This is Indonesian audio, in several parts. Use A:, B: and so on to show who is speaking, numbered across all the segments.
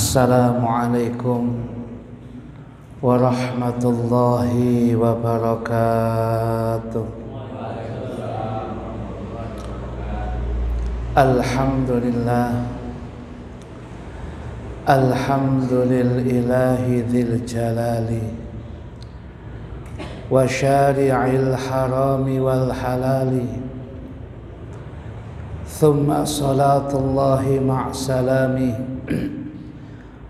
A: Assalamualaikum warahmatullahi wabarakatuh. Alhamdulillahi dzil jalali wa syari'il harami wal halali. Thumma salatullahi ma'salami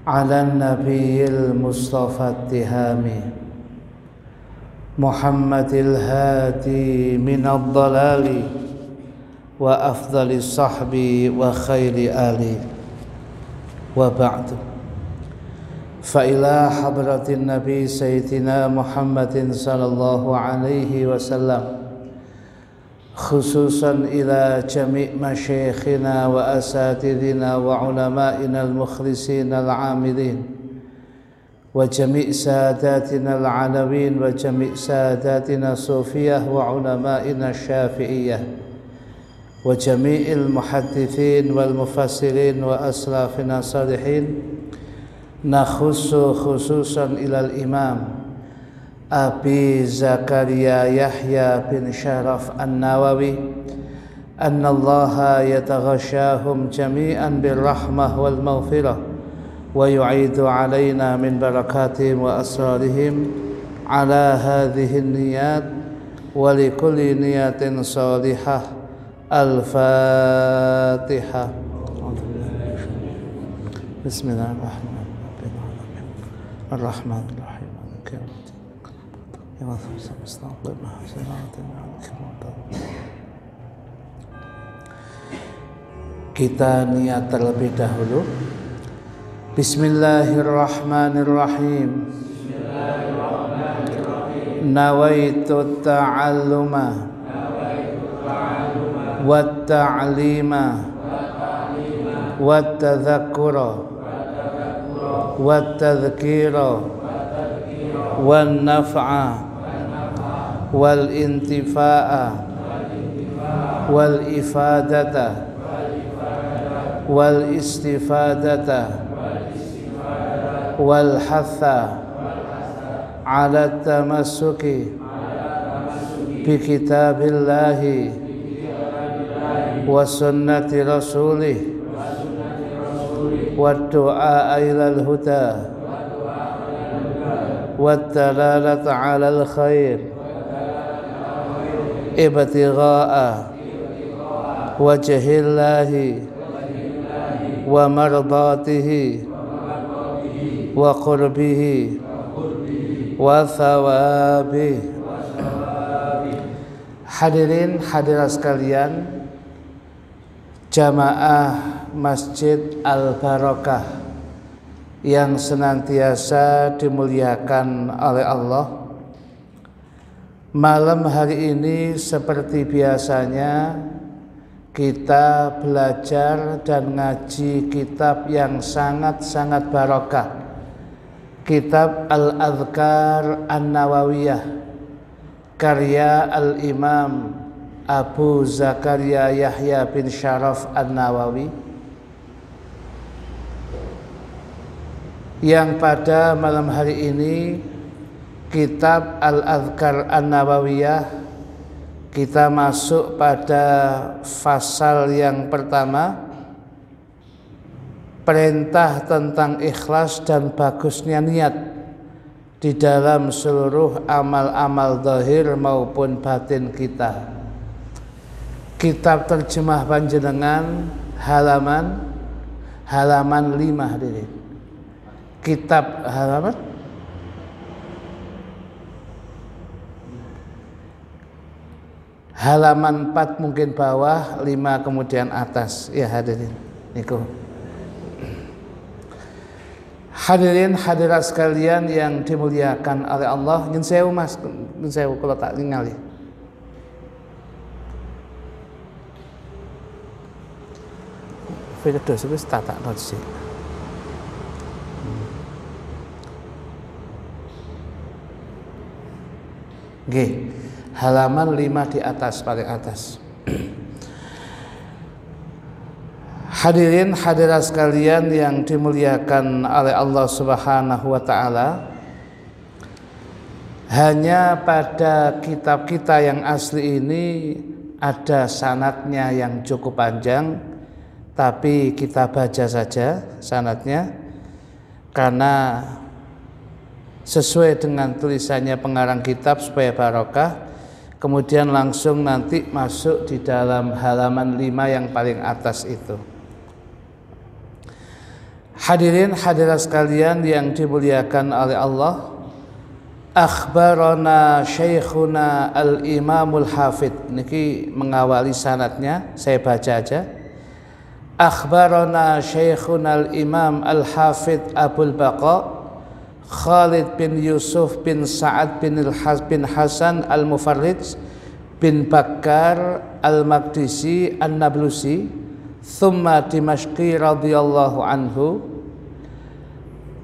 A: ala nabiyil mustafa tihami Muhammadil hadi minad dalali wa afdalis sahbi wa khairi ali wa ba'du. Fa ila hadratin nabi sayyidina Muhammadin sallallahu alaihi wasallam, khususan ila jami' masyayikhina wa asatidina wa ulama'ina al-mukhlisin al-amilin wa jami' sadatina al-alawin wa jami' sadatina sufiyah wa ulama'ina syafi'iyah wa jami'il muhaddithin wal mufassirin wa aslafina salihin, nakhussu khususan ila al-imam Abi Zakaria Yahya bin Sharaf An-Nawawi annallaha yataghashahum jami'an birrahmah wal maghfirah wa yu'idu alaina min barakatihim wa asrarihim ala hadhihi niyat wa likulli niyatin salihah. Al-Fatihah. Bismillahirrahmanirrahim. Ar-Rahmanirrahim. Kita niat terlebih dahulu. Bismillahirrahmanirrahim. Nawaitu ta'alluma wat ta'lima wat tadhakkura wat tadhkira wan naf'a wal intifa'a wal ifadata wal istifadata wal hatha ala tamassuki bi kitabillahi wa sunnati rasulih wa du'a ilal huda wa dalalata ala al khair ibtigha'a wajhillahi wa mardatihi wa qurbihi wa thawabihi. Hadirin hadirat sekalian, jamaah Masjid Al-Barakah yang senantiasa dimuliakan oleh Allah, malam hari ini seperti biasanya kita belajar dan ngaji kitab yang sangat-sangat barokah, kitab Al-Adhkar An-Nawawiyah karya Al-Imam Abu Zakaria Yahya bin Sharaf An-Nawawi, yang pada malam hari ini kitab Al-Adhkar An-Nawawiyah kita masuk pada fasal yang pertama, perintah tentang ikhlas dan bagusnya niat di dalam seluruh amal-amal zahir maupun batin kita. Kitab terjemah panjenengan halaman 5 hadirin. Kitab halaman 4 mungkin bawah, 5 kemudian atas. Ya hadirin, niku. Hadirin hadirat sekalian yang dimuliakan oleh Allah, nyun sewu Mas, nyun sewu kula tak ningali. Video wis tak sih. Nggih. Halaman 5 di atas, paling atas. Hadirin hadirat sekalian yang dimuliakan oleh Allah Subhanahu wa taala, hanya pada kitab kita yang asli ini ada sanadnya yang cukup panjang, tapi kita baca saja sanadnya karena sesuai dengan tulisannya pengarang kitab supaya barokah. Kemudian langsung nanti masuk di dalam halaman 5 yang paling atas itu. Hadirin hadirat sekalian yang dimuliakan oleh Allah, akhbarana syekhuna al-imamul hafidh, niki mengawali sanadnya, saya baca aja. Akhbarana syekhuna al-imam al-hafidh Abul Baqa Khalid bin Yusuf bin Sa'ad bin Hasan al-Mufarrij bin Bakar al-Maqdisi an-Nablusi thumma Dimashqi radhiyallahu anhu.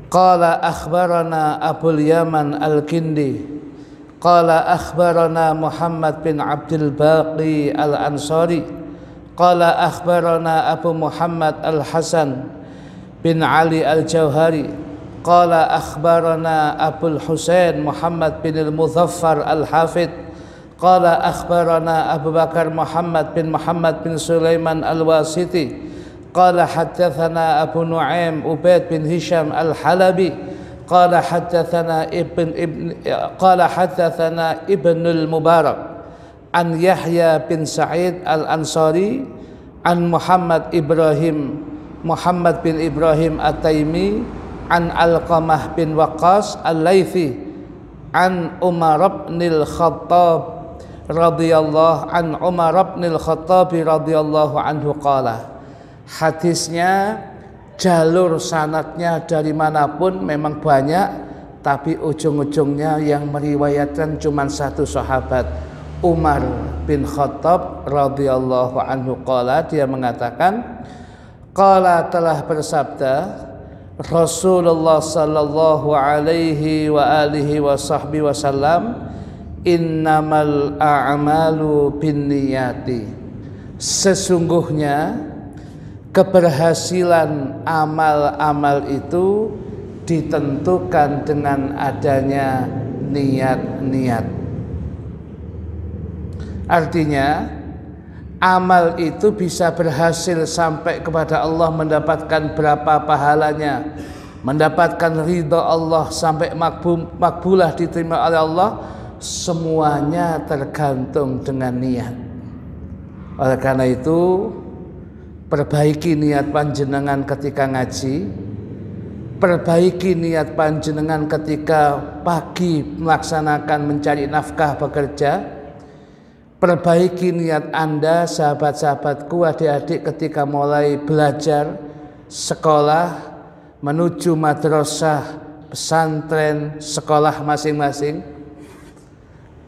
A: Qala akhbarana Abul Yaman al-Kindi qala akhbarana Muhammad bin Abdul Baqi al-Ansari qala akhbarana Abu Muhammad al-Hasan bin Ali al-Jauhari qala akhbarana Abul Husain Muhammad bin al-Muzaffar al-Hafidh qala akhbarana Abu Bakar Muhammad bin Sulaiman al-Wasiti qala haddatsana Abu Nu'aim Ubaid bin Hisham al-Halabi qala haddatsana Ibnul Mubarak an Yahya bin Sa'id al-Ansari an Muhammad bin Ibrahim at-Taimi an Alqamah bin Waqqas al-Laythi an Umar bin al-Khattab radhiyallahu anhu qala. Hadisnya jalur sanadnya dari manapun memang banyak, tapi ujung-ujungnya yang meriwayatkan cuma satu sahabat, Umar bin Khattab radhiyallahu anhu qala, dia mengatakan qala telah bersabda Rasulullah sallallahu alaihi wa alihi wa sahbihi wasallam, innamal a'malu binniyati, sesungguhnya keberhasilan amal-amal itu ditentukan dengan adanya niat-niat. Artinya amal itu bisa berhasil sampai kepada Allah, mendapatkan berapa pahalanya, mendapatkan ridha Allah sampai makbulah diterima oleh Allah, semuanya tergantung dengan niat. Oleh karena itu perbaiki niat panjenengan ketika ngaji, perbaiki niat panjenengan ketika pagi melaksanakan mencari nafkah bekerja, perbaiki niat Anda sahabat-sahabatku, adik-adik ketika mulai belajar sekolah menuju madrasah, pesantren, sekolah masing-masing,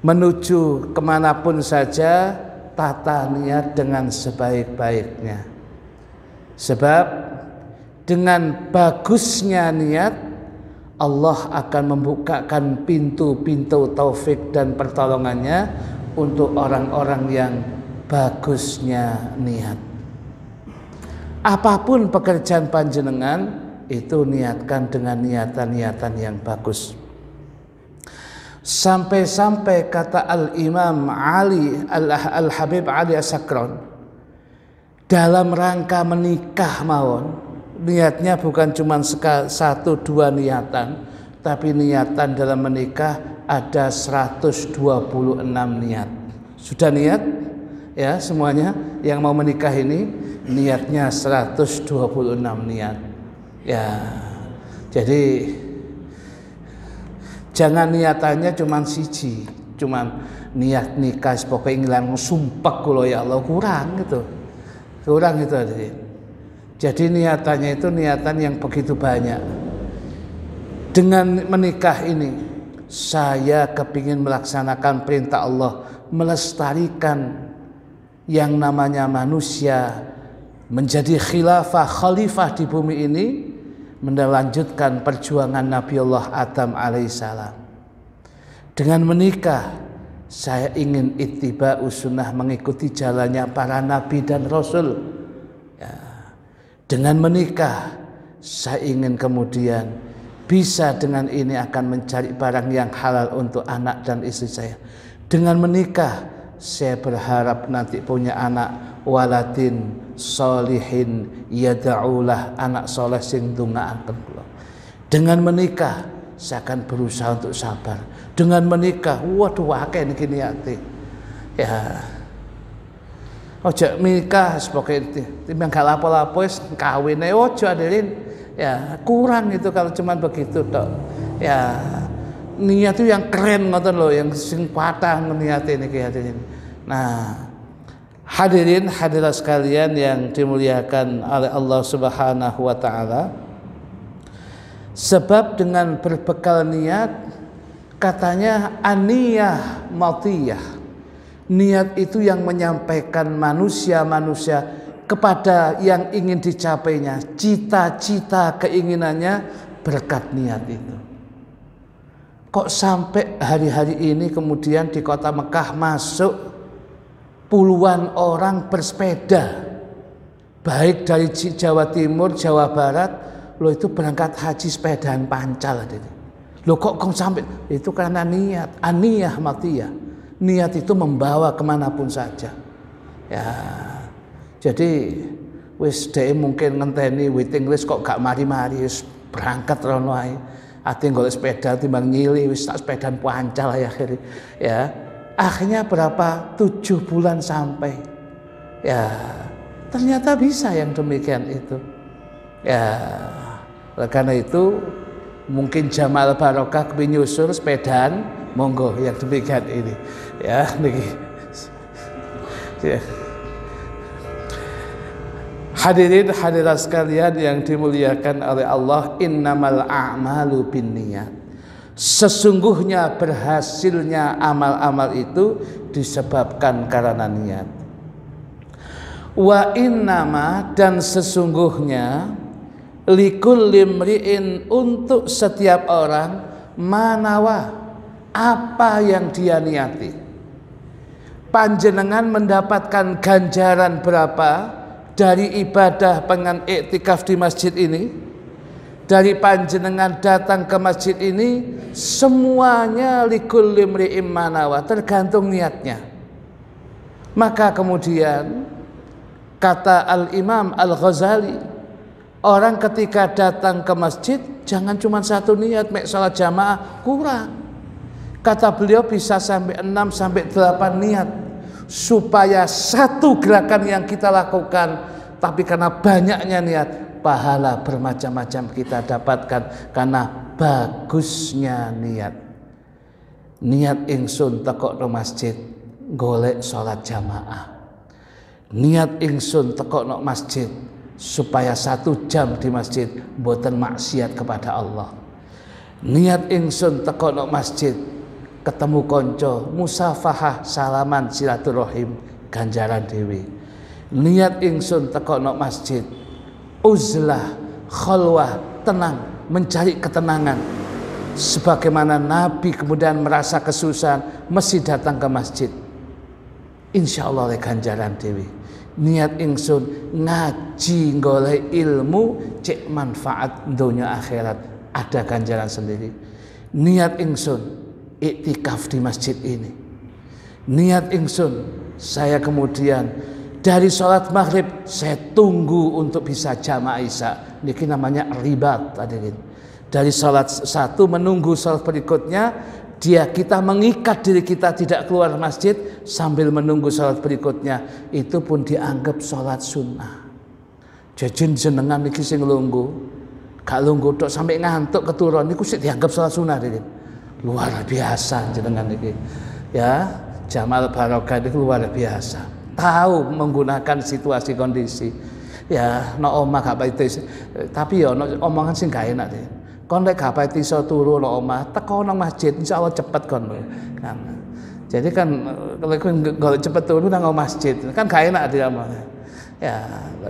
A: menuju kemanapun saja, tata niat dengan sebaik-baiknya. Sebab dengan bagusnya niat, Allah akan membukakan pintu-pintu taufik dan pertolongannya untuk orang-orang yang bagusnya niat. Apapun pekerjaan panjenengan, itu niatkan dengan niatan-niatan yang bagus. Sampai-sampai kata Al-Imam Ali Al-Habib Ali As-Sakran, dalam rangka menikah mawon, niatnya bukan cuma 1-2 niatan, tapi niatan dalam menikah ada 126 niat. Sudah niat ya semuanya yang mau menikah ini, niatnya 126 niat ya. Jadi jangan niatannya cuma siji, cuma niat nikah pokoknya ngilang sumpah kula ya Allah, kurang gitu. Kurang itu. Jadi niatannya itu niatan yang begitu banyak. Dengan menikah ini, saya kepingin melaksanakan perintah Allah, melestarikan yang namanya manusia, menjadi khalifah di bumi ini, melanjutkan perjuangan Nabiullah Adam alaihissalam. Dengan menikah, saya ingin ittiba'us sunnah, mengikuti jalannya para nabi dan rasul ya. Dengan menikah saya ingin kemudian bisa dengan ini akan mencari barang yang halal untuk anak dan istri saya. Dengan menikah saya berharap nanti punya anak waladin solihin yada'ulah, anak soleh sing ndongaaken kula. Dengan menikah saya akan berusaha untuk sabar. Dengan menikah, waduh akeh niki niate. Ya. Ojo menikah sebagai timbang gak lapo-lapo wis kawin ojo hadirin. Ya, kurang itu kalau cuman begitu tok. Ya, niat itu yang keren ngoten loh, yang sing patah niate niki hadirin. Nah, hadirin hadirat sekalian yang dimuliakan oleh Allah Subhanahu wa taala. Sebab dengan berbekal niat, katanya aniyah matiyah. Niat itu yang menyampaikan manusia-manusia kepada yang ingin dicapainya, cita-cita keinginannya berkat niat itu. Kok sampai hari-hari ini kemudian di kota Mekah masuk puluhan orang bersepeda, baik dari Jawa Timur, Jawa Barat, lo itu berangkat haji sepedaan pancal. Lo kok sampai itu karena niat, aniyah matiyah. Niat itu membawa kemanapun saja. Ya, jadi wis dhek mungkin ngenteni waiting list kok gak mari-mari wis berangkat rono ae. Ati golek sepeda timbang nyili wis tak sepedaan pancal ya akhirnya. Ya, akhirnya berapa 7 bulan sampai. Ya, ternyata bisa yang demikian itu. Ya, karena itu mungkin Jamal Barokah kepingin nyusul sepedaan, monggo yang demikian ini. Ya, niki. Ya. Hadirin hadirat sekalian yang dimuliakan oleh Allah, innamal a'malu binniyat. Sesungguhnya berhasilnya amal-amal itu disebabkan karena niat. Wa innama, dan sesungguhnya likulli mri'in, untuk setiap orang, manawa, apa yang dia niati. Panjenengan mendapatkan ganjaran berapa dari ibadah pengen iktikaf di masjid ini, dari panjenengan datang ke masjid ini, semuanya likulli mri'in manawa, tergantung niatnya. Maka kemudian kata Al-Imam Al-Ghazali, orang ketika datang ke masjid jangan cuma satu niat, mek salat jamaah kurang. Kata beliau bisa sampai 6 sampai 8 niat, supaya satu gerakan yang kita lakukan, tapi karena banyaknya niat, pahala bermacam-macam kita dapatkan karena bagusnya niat. Niat ingsun teko nang masjid golek salat jamaah. Niat ingsun teko nang masjid supaya 1 jam di masjid mboten maksiat kepada Allah. Niat ingsun teko nang masjid ketemu konco, musafahah, salaman, silaturahim, ganjaran dewi. Niat ingsun teko nang masjid uzlah, khalwah, tenang, mencari ketenangan. Sebagaimana Nabi kemudian merasa kesusahan mesti datang ke masjid, insya Allah oleh ganjaran dewi. Niat ingsun ngaji golek ilmu cek manfaat dunia akhirat, ada ganjaran sendiri. Niat ingsun iktikaf di masjid ini. Niat ingsun saya kemudian dari sholat maghrib saya tunggu untuk bisa jamaah isya. Niki namanya ribat hadirin. Dari sholat satu menunggu sholat berikutnya, kita mengikat diri kita tidak keluar masjid sambil menunggu sholat berikutnya, itu pun dianggap sholat sunnah. Jadi jenengan niki sing lungguh, gak lungguh tok sampai ngantuk keturun niku sik dianggap sholat sunnah hadirin. Luar biasa jenengan niki. Ya, Jamal Barokah itu luar biasa. Tahu menggunakan situasi kondisi. Ya, no omah gak pati, tapi ya no omongan sing gak enak deh. Kon lek gak pati iso turu no omah, teko nang masjid insyaallah cepet kon kan. Jadi kan kalau cepet turu nang masjid kan gak enak dia mah. Ya,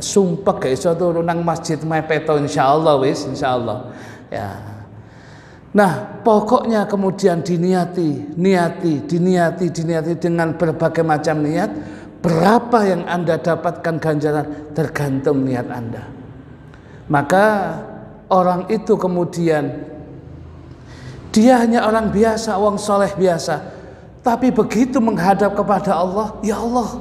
A: sumpah gak iso turu nang masjid mepet insyaallah wis insyaallah. Ya. Nah, pokoknya kemudian diniati dengan berbagai macam niat. Berapa yang Anda dapatkan ganjaran tergantung niat Anda. Maka orang itu kemudian dia hanya orang biasa, orang soleh biasa, tapi begitu menghadap kepada Allah, ya Allah,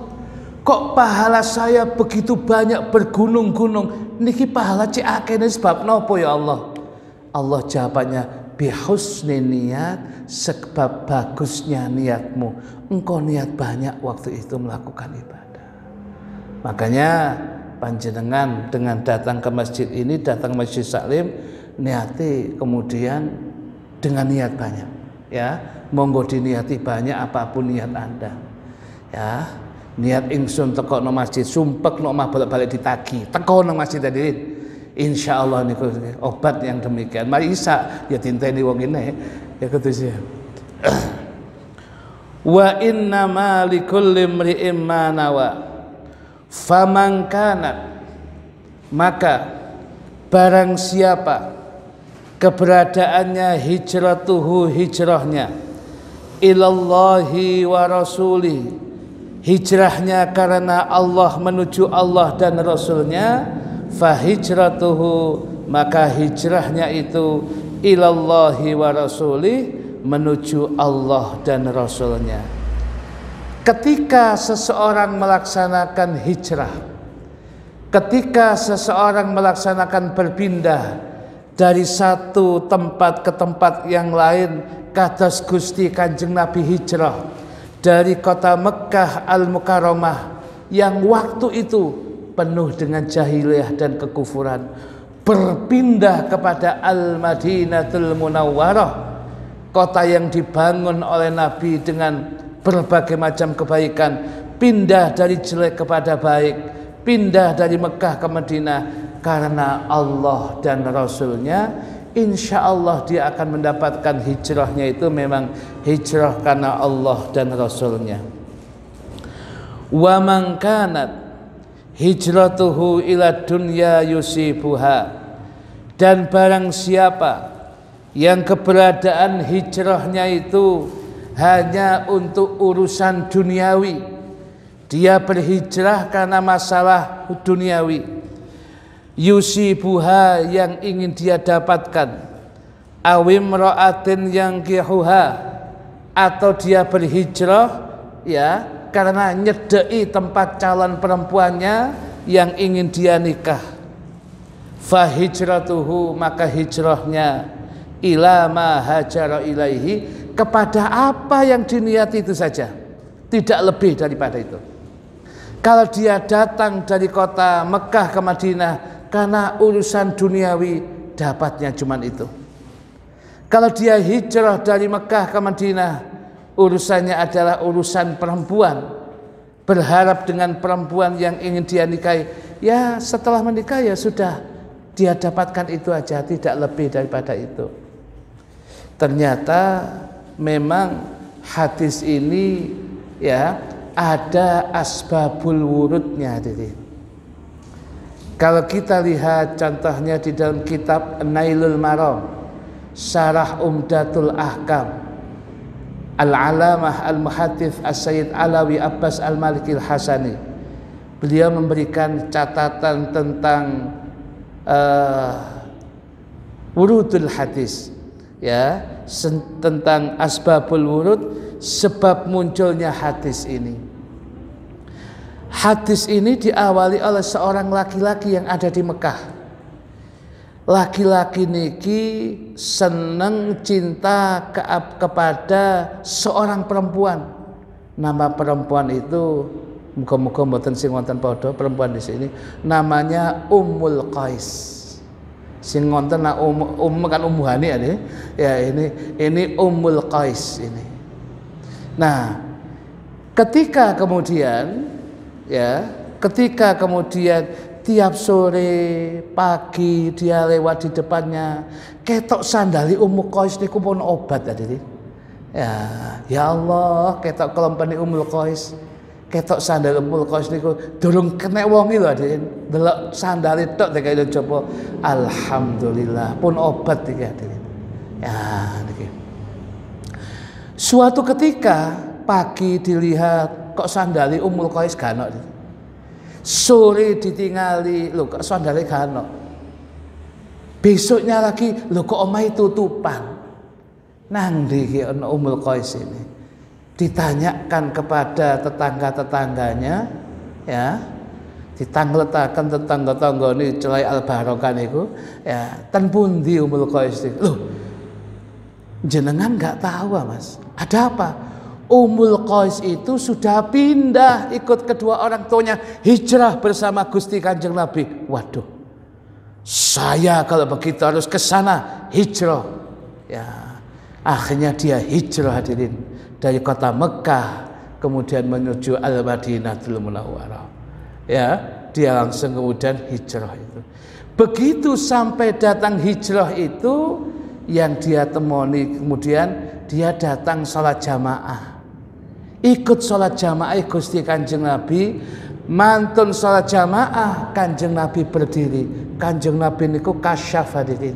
A: kok pahala saya begitu banyak bergunung-gunung, niki pahala cek akeh sebab nopo ya Allah? Allah jawabannya, bihusni niat, sebab bagusnya niatmu, engkau niat banyak waktu itu melakukan ibadah. Makanya panjenengan dengan datang ke masjid ini, datang ke Masjid Salim, niati kemudian dengan niat banyak, ya, monggo diniati banyak apapun niat Anda, ya. Niat ingsun teko nang masjid, sumpek nang omah balik-balik ditagi, teko nang masjid tadi, insyaallah niku obat yang demikian. Mari isa ya tinteni wong ini ya ketujuh. Wa inna ma likulli imri'in ma nawa. Faman kanat, maka barang siapa keberadaannya hijratuhu, hijrahnya ilallahi wa rasuli, hijrahnya karena Allah, menuju Allah dan Rasulnya, fahijratuhu, maka hijrahnya itu ilallahi wa rasuli, menuju Allah dan Rasulnya. Ketika seseorang melaksanakan hijrah, ketika seseorang melaksanakan berpindah dari satu tempat ke tempat yang lain, kados Gusti Kanjeng Nabi hijrah dari kota Mekkah Al-Mukarramah yang waktu itu penuh dengan jahiliyah dan kekufuran, berpindah kepada Al-Madinatul Munawwarah, kota yang dibangun oleh Nabi dengan berbagai macam kebaikan, pindah dari jelek kepada baik, pindah dari Mekah ke Madinah karena Allah dan Rasulnya. Insya Allah dia akan mendapatkan hijrahnya itu memang hijrah karena Allah dan Rasulnya. Wa man kanat hijratuhu ila dunya yusibuha, dan barang siapa yang keberadaan hijrahnya itu hanya untuk urusan duniawi, dia berhijrah karena masalah duniawi, yusibuha, yang ingin dia dapatkan, awim ra'atin yang kihuha, atau dia berhijrah ya karena nyedei tempat calon perempuannya yang ingin dia nikah, fahijratuhu, maka hijrahnya ila ma hajara ilaihi, kepada apa yang diniati itu saja, tidak lebih daripada itu. Kalau dia datang dari kota Mekah ke Madinah karena urusan duniawi, dapatnya cuma itu. Kalau dia hijrah dari Mekah ke Madinah, urusannya adalah urusan perempuan, berharap dengan perempuan yang ingin dia nikahi, ya setelah menikah ya sudah, dia dapatkan itu aja, tidak lebih daripada itu. Ternyata memang hadis ini ya ada asbabul wurudnya. Kalau kita lihat contohnya di dalam kitab Nailul Maram, Syarah Umdatul Ahkam, Al-Alamah Al-Muhaddits As-Sayyid Alawi Abbas Al-Maliki Al-Hasani, beliau memberikan catatan tentang wurudul hadis, ya, tentang asbabul wurud, sebab munculnya hadis ini. Hadis ini diawali oleh seorang laki-laki yang ada di Mekah. Laki-laki niki seneng cinta kepada seorang perempuan. Nama perempuan itu muga-muga mboten sing wonten padha perempuan di sini, namanya Ummul Qais. Sing wonten kan Ummu Hani ya, ini Ummul Qais ini. Nah, ketika kemudian tiap sore pagi dia lewat di depannya, ketok sandali Ummu Qais niku pun obat tadi. Ya Allah, ketok kelompani Ummul Qais, ketok sandal Ummul Qais niku durung kena wongi lho Adik. Delok sandale tok teka itu coba, alhamdulillah pun obat iki Adik. Ya niki. Suatu ketika pagi dilihat kok sandali Ummul Qais gak ono. Sore ditingali, lho kok sandale gak ono. Besoknya lagi, lho kok omahe tutupan. Nang ndi iki ana Ummul Qais ini. Ditanyakan kepada tetangga-tetangganya, ya. Ditangletaken tetangga-tangga ini celai al-barokah niku, ya, ten pundi Ummul Qais iki. Loh, jenengan nggak tahu, Mas. Ada apa? Ummul Qais itu sudah pindah ikut kedua orang tuanya hijrah bersama Gusti Kanjeng Nabi. Waduh, saya kalau begitu harus ke sana hijrah. Ya, akhirnya dia hijrah hadirin dari kota Mekah kemudian menuju Al-Madinatul Munawwarah. Ya, dia langsung kemudian hijrah itu. Begitu sampai datang hijrah itu yang dia temoni kemudian dia datang sholat jamaah. Ikut sholat jamaah Gusti Kanjeng Nabi, mantun sholat jamaah, Kanjeng Nabi berdiri. Kanjeng Nabi niku kasyaf hadirin.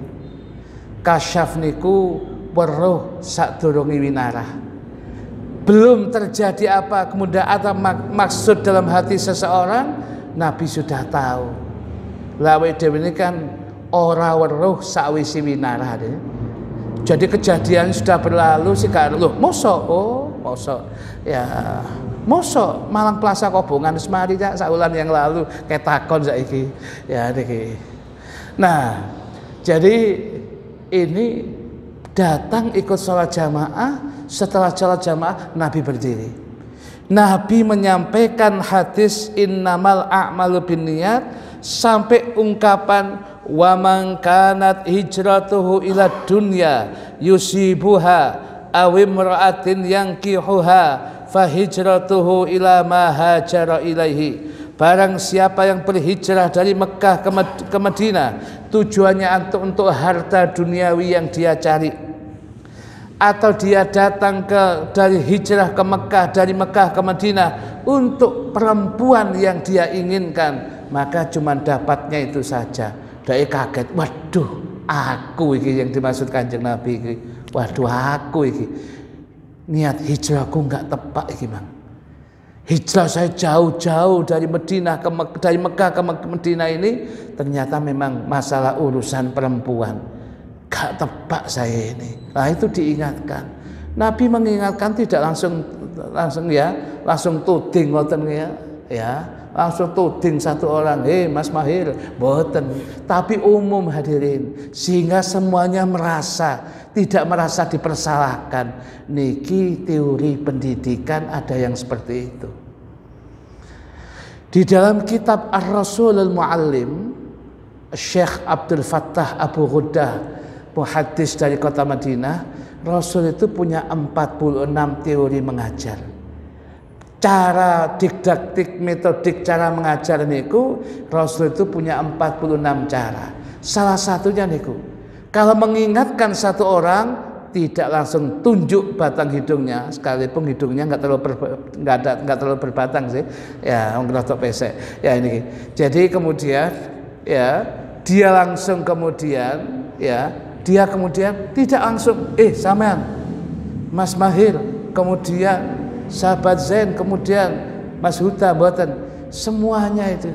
A: Kasyaf niku weruh sadurunge winarah. Belum terjadi apa, kemudian ada maksud dalam hati seseorang, Nabi sudah tahu. Lawe dhewe ini kan ora weruh sakwise winarah. Jadi kejadian sudah berlalu sih kan, loh mosok, mosok, ya mosok Malang Plaza Kobongan semari ya saulan yang lalu kayak takon saiki, ya niki. Nah, jadi ini datang ikut sholat jamaah, setelah sholat jamaah Nabi berdiri. Nabi menyampaikan hadis innamal a'malu binniyat sampai ungkapan wa man kanat hijratuhu ila dunya yusibuha aw imra'atin yankihuha fa hijratuhu ila ma hajara ilaihi. Barang siapa yang berhijrah dari Mekah ke Madinah tujuannya untuk harta duniawi yang dia cari, atau dia datang dari hijrah ke Mekah, dari Mekah ke Madinah untuk perempuan yang dia inginkan, maka cuma dapatnya itu saja. Dia kaget, waduh aku iki yang dimaksud Kanjeng Nabi iki. Waduh aku iki niat hijrahku nggak tepat iki, Bang. Hijrah saya jauh-jauh dari dari Mekah ke Madinah ini ternyata memang masalah urusan perempuan. Gak tepat saya ini. Nah itu diingatkan. Nabi mengingatkan tidak langsung tuding ngoten ya. Langsung tuding satu orang, Mas Mahir, boten. Tapi umum hadirin, sehingga semuanya tidak merasa dipersalahkan. Niki teori pendidikan ada yang seperti itu. Di dalam kitab Ar-Rasulul Muallim, Syekh Abdul Fattah Abu Ghuddah, muhaddis dari kota Madinah, Rasul itu punya 46 teori mengajar. Cara didaktik, metodik cara mengajar niku, Rasul itu punya 46 cara. Salah satunya niku, kalau mengingatkan satu orang tidak langsung tunjuk batang hidungnya, sekalipun hidungnya nggak terlalu berbatang sih, ya nggak pesek, ya ini. Jadi kemudian ya dia langsung kemudian dia kemudian tidak langsung sampean Mas Mahir, kemudian sahabat Zain, kemudian Mas Huta, mboten, semuanya itu,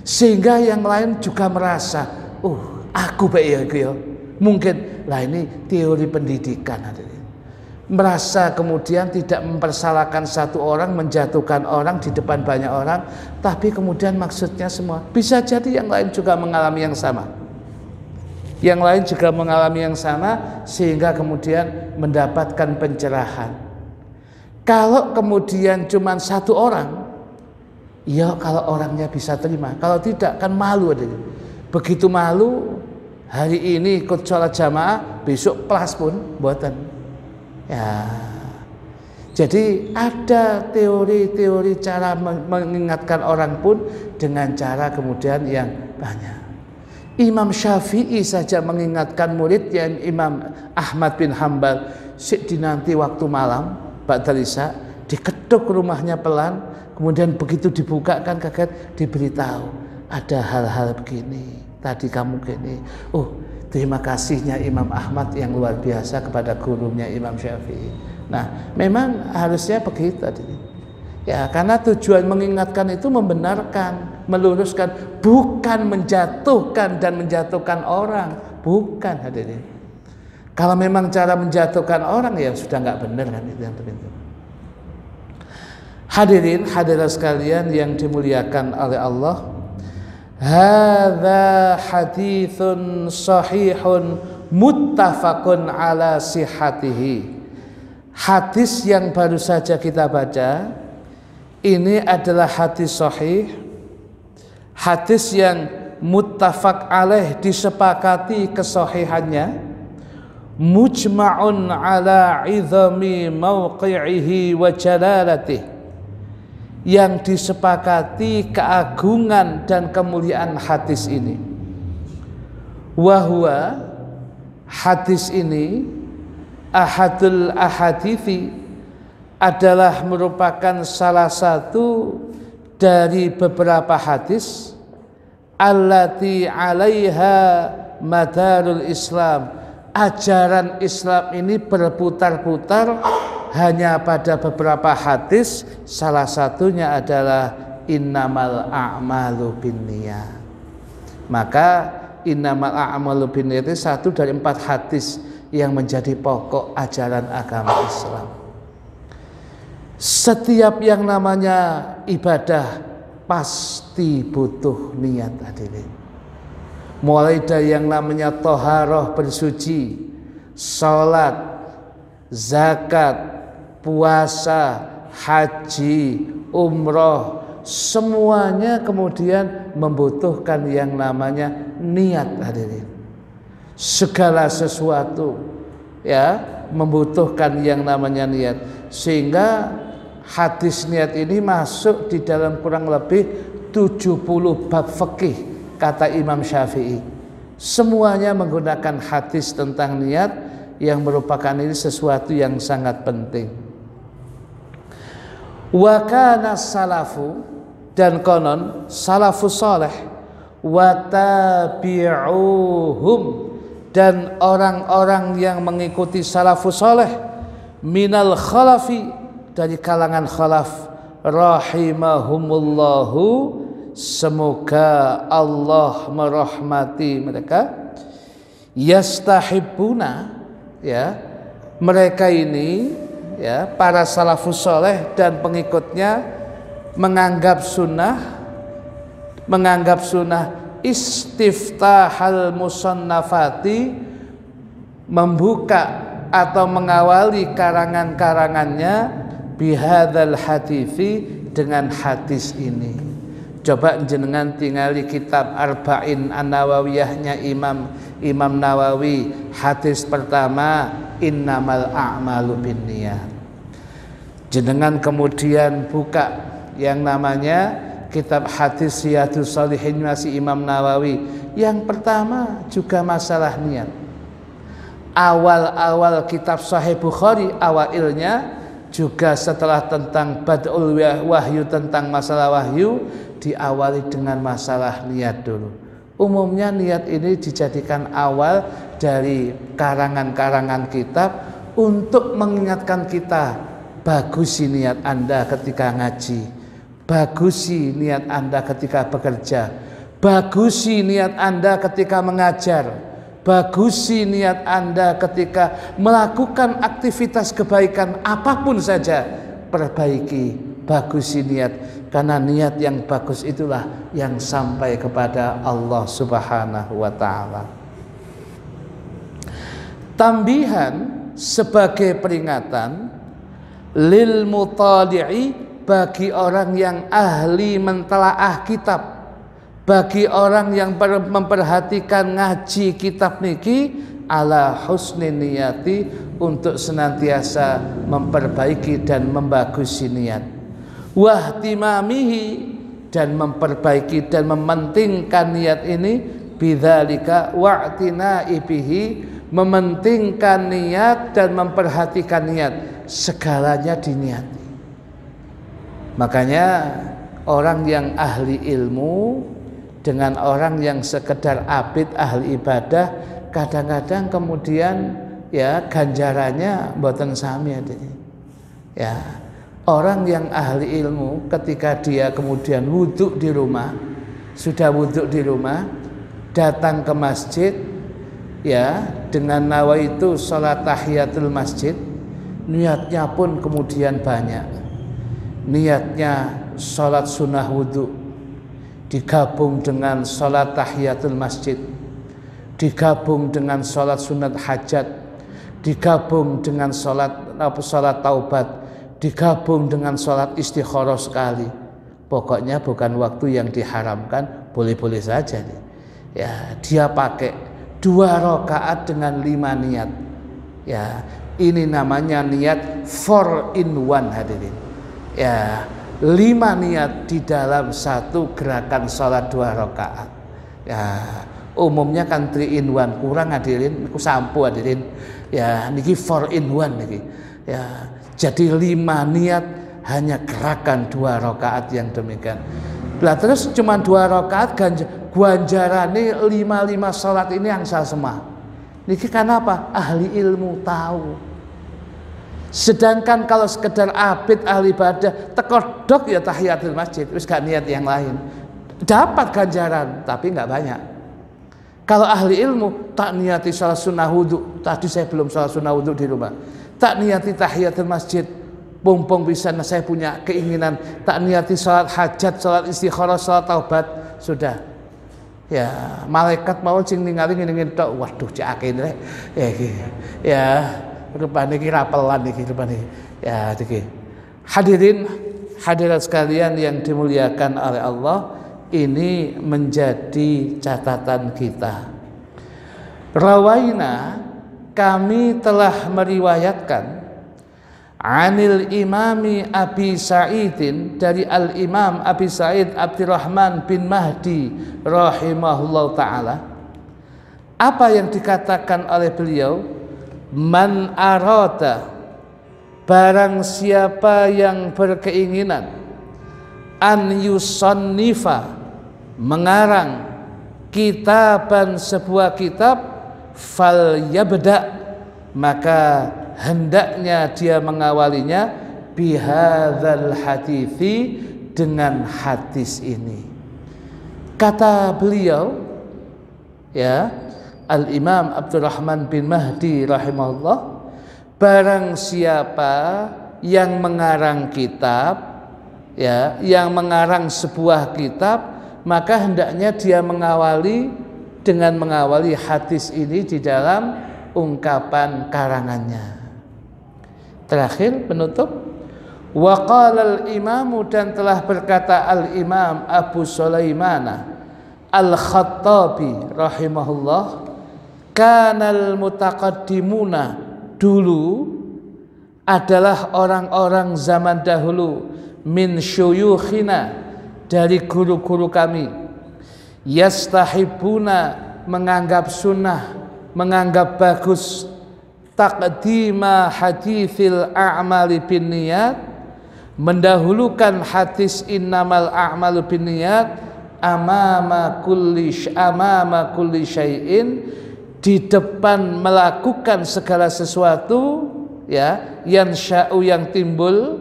A: sehingga yang lain juga merasa aku baik ya gitu ya. Mungkin lah ini teori pendidikan, merasa kemudian tidak mempersalahkan satu orang, menjatuhkan orang di depan banyak orang, tapi kemudian maksudnya semua. Bisa jadi yang lain juga mengalami yang sama. Yang lain juga mengalami yang sama sehingga kemudian mendapatkan pencerahan. Kalau kemudian cuma satu orang, ya kalau orangnya bisa terima, kalau tidak kan malu. Begitu malu, hari ini ikut sholat jamaah, besok kelas pun buatan. Ya, jadi ada teori-teori cara mengingatkan orang pun dengan cara kemudian yang banyak. Imam Syafi'i saja mengingatkan muridnya Imam Ahmad bin Hambal, nanti waktu malam Ba'dal Isya diketuk rumahnya pelan, kemudian begitu dibukakan kaget diberitahu ada hal-hal begini, tadi kamu gini. Terima kasihnya Imam Ahmad yang luar biasa kepada gurunya Imam Syafi'i. Nah memang harusnya begitu tadi. Ya, karena tujuan mengingatkan itu membenarkan, meluruskan, bukan menjatuhkan dan menjatuhkan orang, Bukan, hadirin. Kalau memang cara menjatuhkan orang ya sudah nggak benar kan, itu yang tertentu. Hadirin hadirat sekalian yang dimuliakan oleh Allah, hadza haditsun sahihun muttafaqun ala sihhatihi. Hadis yang baru saja kita baca ini adalah hadis sahih, hadis yang muttafaq alaih, disepakati kesahihannya, mujma'un ala izami mauqi'ihi wa jalalatih, yang disepakati keagungan dan kemuliaan hadis ini. Wahwa, hadis ini ahadul ahadithi, adalah merupakan salah satu dari beberapa hadis allati 'alaiha madarul Islam. Ajaran Islam ini berputar-putar hanya pada beberapa hadis. Salah satunya adalah innamal a'malu binniyat. Maka innamal a'malu binniyat itu satu dari 4 hadis yang menjadi pokok ajaran agama Islam. Setiap yang namanya ibadah pasti butuh niat, hadirin. Mulai dari yang namanya toharoh, bersuci, sholat, zakat, puasa, haji, umroh, semuanya kemudian membutuhkan yang namanya niat, hadirin. Segala sesuatu ya membutuhkan yang namanya niat, sehingga hadis niat ini masuk di dalam kurang lebih 70 bab fikih kata Imam Syafi'i. Semuanya menggunakan hadis tentang niat yang merupakan ini sesuatu yang sangat penting. Wa kana salafu, dan konon salafus saleh, wa tabi'uhum, dan orang-orang yang mengikuti salafus saleh, minal khalafi, dari kalangan khalaf, rahimahumullahu, semoga Allah merahmati mereka, yastahibbuna, ya, mereka ini ya para salafus saleh dan pengikutnya menganggap sunnah istiftahal musannafati, membuka atau mengawali karangan-karangannya bihadzal hadithi, dengan hadis ini. Coba jenengan tinggali kitab Arba'in An-Nawawiyahnya Imam Nawawi, hadis pertama innamal a'malu binniyat. Jenengan kemudian buka yang namanya kitab hadis Riyadhus Shalihin masih Imam Nawawi, yang pertama juga masalah niat. Awal-awal kitab Sahih Bukhari, awalnya juga setelah tentang badul wahyu, tentang masalah wahyu, diawali dengan masalah niat dulu. Umumnya niat ini dijadikan awal dari karangan-karangan kitab untuk mengingatkan kita, bagusi niat Anda ketika ngaji, bagusi niat Anda ketika bekerja, bagusi niat Anda ketika mengajar, bagusi niat Anda ketika melakukan aktivitas kebaikan apapun saja, perbaiki, bagusi niat, karena niat yang bagus itulah yang sampai kepada Allah Subhanahu wa ta'ala. Tambihan, sebagai peringatan, lil mutali'i, bagi orang yang ahli mentelaah kitab, bagi orang yang memperhatikan ngaji kitab niki, ala husni niyati, untuk senantiasa memperbaiki dan membagusi niat, wahtimamihi, dan memperbaiki dan mementingkan niat ini, bidzalika wa'tina'i bihi, mementingkan niat dan memperhatikan niat, segalanya diniati. Makanya orang yang ahli ilmu dengan orang yang sekedar abid ahli ibadah, kadang-kadang kemudian ya ganjarannya mboten sami ya. Orang yang ahli ilmu ketika dia kemudian wudhu di rumah, sudah wudhu di rumah, datang ke masjid, ya, dengan nawaitu salat tahiyatul masjid, niatnya pun kemudian banyak. Niatnya salat sunnah wudu digabung dengan salat tahiyatul masjid, digabung dengan salat sunat hajat, digabung dengan salat taubat, digabung dengan salat istikharah sekali. Pokoknya bukan waktu yang diharamkan, boleh-boleh saja nih. Ya, dia pakai 2 rakaat dengan 5 niat. Ya, ini namanya niat 4 in 1 hadirin. Ya, 5 niat di dalam satu gerakan sholat 2 rakaat. Ya, umumnya kan 3 in 1 kurang hadirin, niku sampo hadirin. Ya, niki 4 in 1 niki. Ya, jadi 5 niat hanya gerakan 2 rakaat yang demikian. Lah terus cuma 2 rakaat ganjarane 5 salat ini yang sama. Niki kenapa? Ahli ilmu tahu. Sedangkan kalau sekedar abid ahli ibadah tekodok ya tahiyatul masjid, wis gak niat yang lain. Dapat ganjaran tapi nggak banyak. Kalau ahli ilmu tak niati salat sunnah wudu, tadi saya belum salat sunnah wudu di rumah. Tak niati tahiyatul masjid, pompong bisa saya punya keinginan tak niati salat hajat, salat istikharah, salat taubat, sudah. Ya, malaikat mau sing ningali ngene-ngene tok, waduh cak akeh rek. Ya, rupane iki rapelan iki rupane. Ya, iki. Hadirin, hadirat sekalian yang dimuliakan oleh Allah, ini menjadi catatan kita. Rawaina, kami telah meriwayatkan Anil Imami Abi Sa'idin, dari Al-Imam Abi Sa'id Abdurrahman bin Mahdi rahimahullah ta'ala. Apa yang dikatakan oleh beliau? Man arada, barang siapa yang berkeinginan, an yusannifa, mengarang kitaban, sebuah kitab, fal yabda, maka hendaknya dia mengawalinya bihadzal hadithi, dengan hadis ini. Kata beliau, ya, Al-Imam Abdurrahman bin Mahdi rahimahullah, barang siapa yang mengarang kitab, ya, yang mengarang sebuah kitab, maka hendaknya dia mengawali dengan mengawali hadis ini di dalam ungkapan karangannya. Terakhir penutup, wa qala al-imamu, dan telah berkata al-imam Abu Sulaiman al-Khattabi rahimahullah, kanal mutaqaddimuna, dulu adalah orang-orang zaman dahulu, min syuyukhina, dari guru-guru kami, yastahibuna, menganggap sunnah, menganggap bagus, taqdima hadithil a'mali bin niyat, mendahulukan hadis innamal a'malu bin niyat amama kulli syai'in, di depan melakukan segala sesuatu, ya, yansya'u, yang timbul,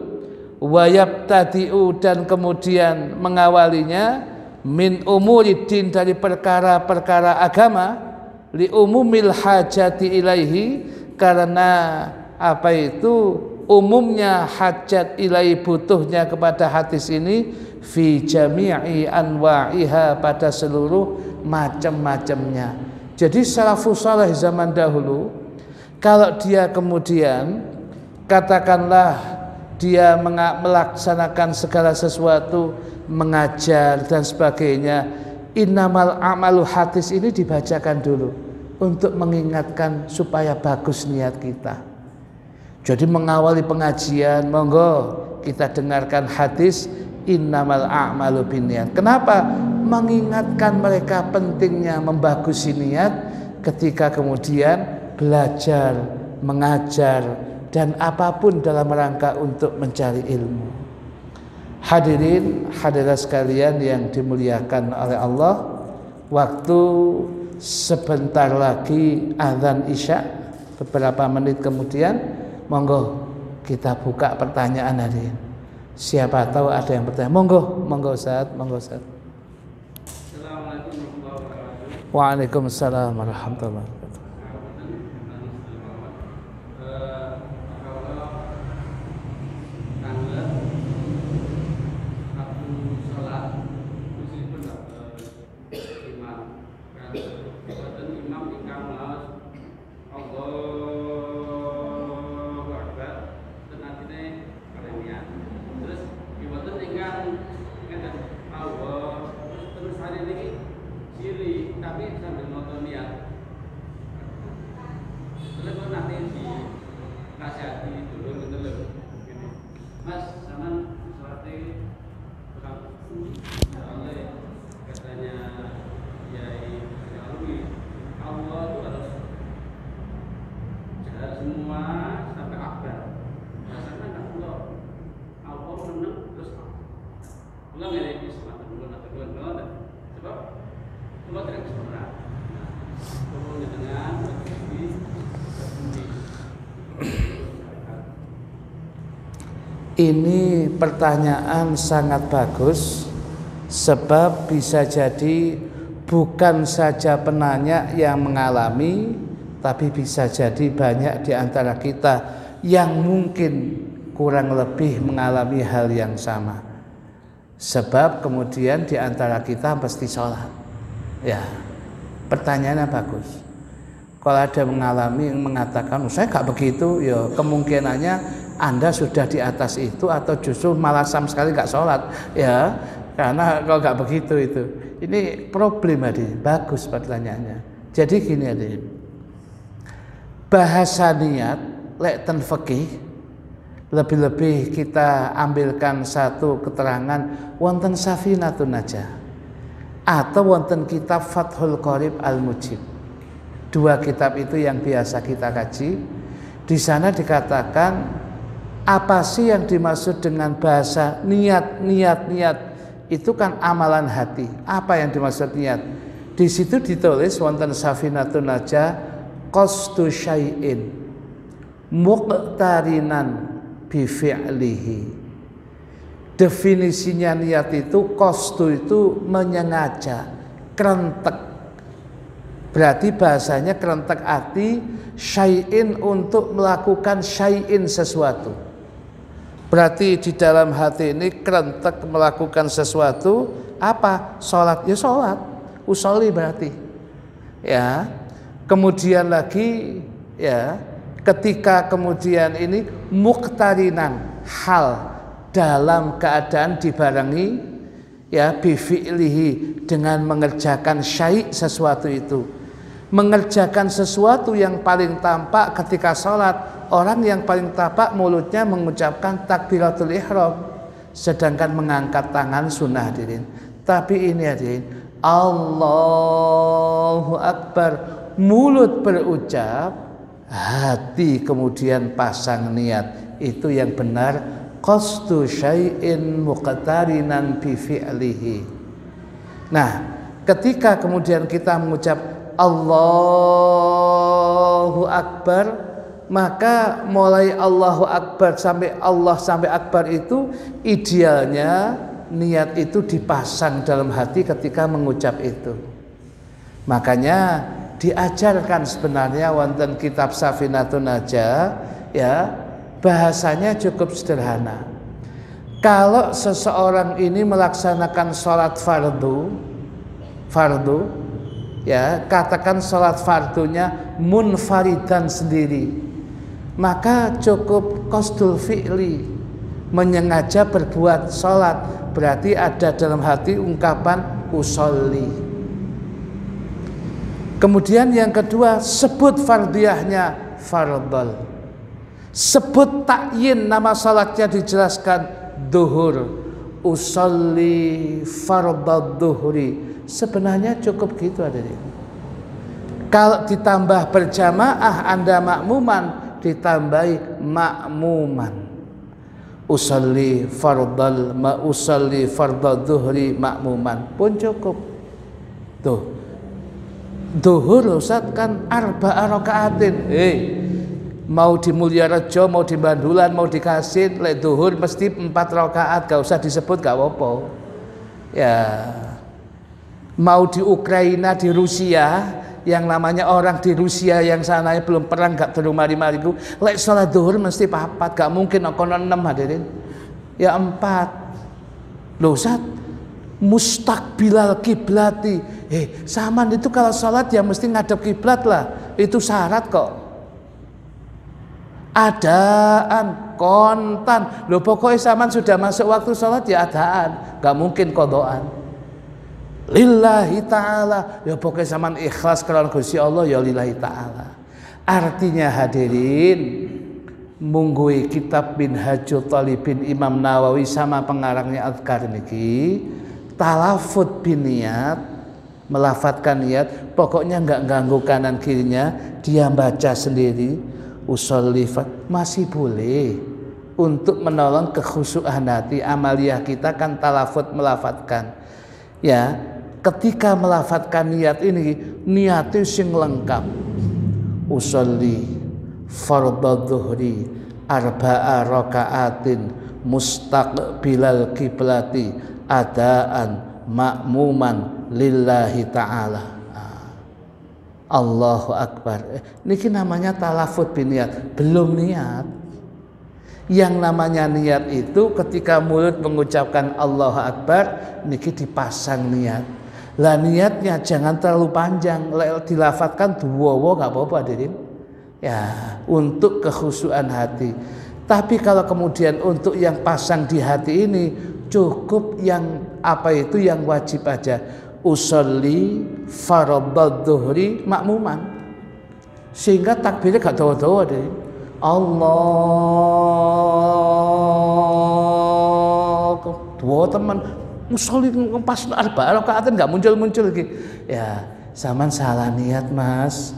A: wa yabtadi'u, dan kemudian mengawalinya, min umuridin, dari perkara-perkara agama, li umumil hajati ilaihi, karena apa itu umumnya hajat ilaihi, butuhnya kepada hadis ini, fi jami'i anwa'iha, pada seluruh macam-macamnya. Jadi salafus saleh zaman dahulu, kalau dia kemudian katakanlah dia melaksanakan segala sesuatu, mengajar dan sebagainya, innamal a'malu, hadis ini dibacakan dulu untuk mengingatkan supaya bagus niat kita. Jadi mengawali pengajian, monggo kita dengarkan hadis innamal a'malu binniyat. Kenapa? Mengingatkan mereka pentingnya membagusi niat ketika kemudian belajar, mengajar, dan apapun dalam rangka untuk mencari ilmu. Hadirin, hadirat sekalian yang dimuliakan oleh Allah, waktu sebentar lagi azan Isya, beberapa menit kemudian, monggo kita buka pertanyaan hadirin. Siapa tahu ada yang bertanya. Monggo Ustaz, monggo Ustaz.
B: Assalamualaikum warahmatullahi wabarakatuh.
A: Waalaikumsalam warahmatullahi wabarakatuh. Ini pertanyaan sangat bagus, sebab bisa jadi bukan saja penanya yang mengalami, tapi bisa jadi banyak di antara kita yang mungkin kurang lebih mengalami hal yang sama. Sebab kemudian di antara kita pasti sholat. Ya, pertanyaannya bagus. Kalau ada mengalami yang mengatakan saya gak begitu, ya kemungkinannya Anda sudah di atas itu atau justru malah sama sekali gak sholat. Ya, karena kalau gak begitu itu. Ini problem hadirin. Bagus pertanyaannya. Jadi gini hadirin. Bahasa niat lek ten fikih, lebih-lebih kita ambilkan satu keterangan wonten Safinatun Najah atau wonten kitab Fathul Qorib Al-Mujib. Dua kitab itu yang biasa kita kaji. Di sana dikatakan apa sih yang dimaksud dengan bahasa niat itu kan amalan hati. Apa yang dimaksud niat? Di situ ditulis wonten Safinatun Najah qasdu syai'in muqtarinan bi fi'lihi. Definisinya niat itu qasdu itu menyengaja, kerentek. Berarti bahasanya kerentek hati, syai'in untuk melakukan syai'in sesuatu. Berarti di dalam hati ini kerentek melakukan sesuatu apa? Sholat, ya sholat. Usolli berarti. Ya. Kemudian lagi ya, ketika kemudian ini muqtarinan hal dalam keadaan dibarengi ya bifi'lihi dengan mengerjakan syai' sesuatu itu. Mengerjakan sesuatu yang paling tampak ketika sholat, orang yang paling tampak mulutnya mengucapkan takbiratul ihram, sedangkan mengangkat tangan sunnah hadirin. Tapi ini hadirin, Allahu Akbar, mulut berucap, hati kemudian pasang niat. Itu yang benar, qasdu syai'in muqtarinan bi fi'lihi. Nah, ketika kemudian kita mengucap Allahu Akbar, maka mulai Allahu Akbar sampai Allah sampai Akbar itu idealnya niat itu dipasang dalam hati ketika mengucap itu. Makanya diajarkan sebenarnya wonten kitab Safinatun Najah ya, bahasanya cukup sederhana. Kalau seseorang ini melaksanakan sholat fardu ya, katakan sholat fardunya munfaridan sendiri, maka cukup qasdul fi'li, menyengaja berbuat sholat, berarti ada dalam hati ungkapan usolli. Kemudian yang kedua, sebut fardiyahnya fardal, sebut takyin nama sholatnya dijelaskan duhur, usolli fardad duhri. Sebenarnya cukup gitu hadirin. Kalau ditambah berjamaah Anda makmuman, ditambahi makmuman. Usolli fardal duhri makmuman pun cukup. Tuh. Duhur Ustaz kan arba'a rakaatin. Mau di Mulyarejo, mau di Bandulan, mau di Kasin, lek duhur mesti 4 rakaat, gak usah disebut gak apa-apa. Ya. Mau di Ukraina, di Rusia, yang namanya orang di Rusia yang sana belum perang gak terumah-rumah, lek sholat duhur mesti 4, gak mungkin kono 6 hadirin. Ya 4. Loh Ustaz, mustaqbilal kiblati. Saman itu kalau sholat ya mesti ngadep kiblat lah. Itu syarat kok. Adaan, kontan. Loh pokoknya saman sudah masuk waktu sholat ya adaan, gak mungkin kodoan. Lillahi ta'ala, ya pokoknya saman ikhlas karena Gusti Allah ya lillahi ta'ala. Artinya hadirin, munggui kitab Minhajul Talibin Imam Nawawi sama pengarangnya Adhkar niki, talafut bin niat, melafatkan niat, pokoknya enggak ganggu kanan kirinya, dia baca sendiri, usolli masih boleh untuk menolong kekhusyuan hati. Amaliyah kita kan talafut melafatkan. Ya, ketika melafatkan niat ini, niatnya sing lengkap. Usolli fardadh dhuhri arba'a rakaatin mustaqbilal kiblati adaan ma'muman lillahi ta'ala. Allahu Akbar. Niki namanya talafut biniat, belum niat. Yang namanya niat itu ketika mulut mengucapkan Allahu Akbar, niki dipasang niat. Lah niatnya jangan terlalu panjang, dilafatkan duwowo nggak apa-apa hadirin. Ya, untuk kekhusyuan hati. Tapi kalau kemudian untuk yang pasang di hati ini cukup yang apa itu yang wajib aja. Usolli faradad dhuhri makmuman. Sehingga takbirnya gak dawa-dawa deh. Allah dua teman musolli pas arba rakaatin nggak muncul lagi. Ya, zaman salah niat mas.